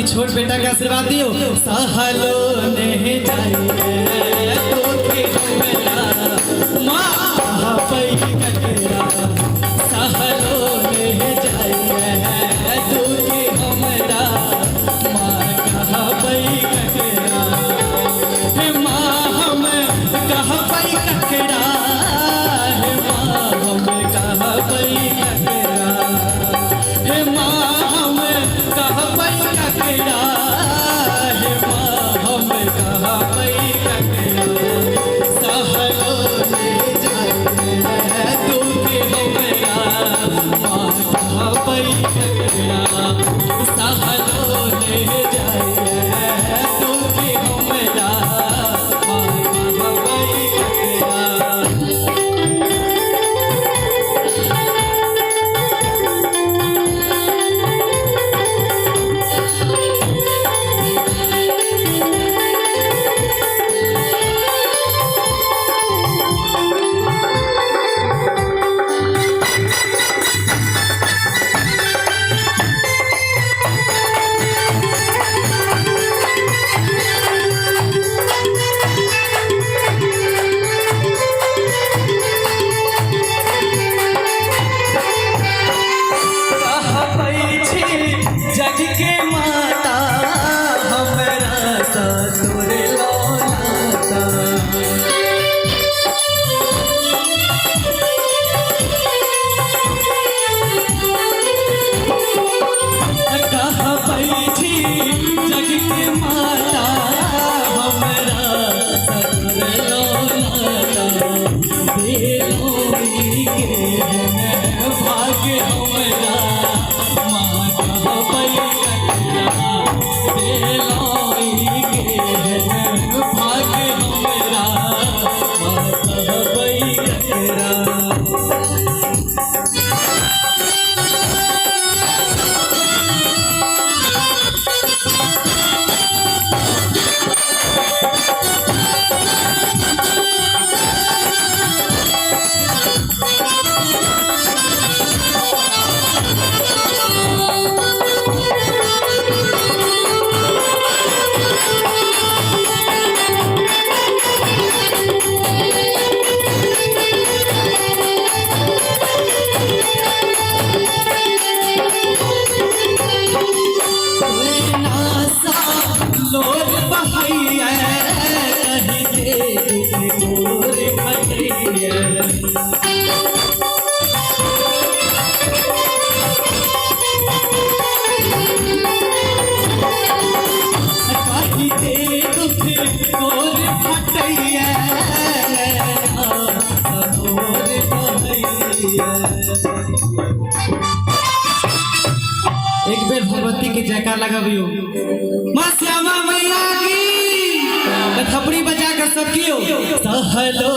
छोट बेटा के आशीर्वाद दियो। सहलो नहीं जाए तो के हमरा माँ पई ककरा, सहलो नहीं जाए तो के हमरा माँ कहा पई ककरा। हे माँ हम कहा पई ककरा, हे माँ हम कहा पई ककरा, हे माँ हम कहा पई ककरा, हे माँ हम कहा पई ककरा। सहलो नहीं जाए तो के हमरा माँ कहा पई ककरा, सहलो नहीं जाए तो के हमरा माँ कहा पई ककरा। जग के माता हमरा ससुर लौलाता, कहा बैठी जग के माता हमरा ससुर लौलाता। बेलोई के भाग्य हमरा माँ कहा पई ककरा, बेलोई के भाग्य हमरा माँ कहा पई ककरा। लोर बहैया कहीं के गोर भटैया, कहीं के दुख गोर भटैया गोर बहैया। एक बेर भगवती के जयकार लगाबियो। माँ श्यामा मैया की थपड़ी बजा कर सब कियो। सहलो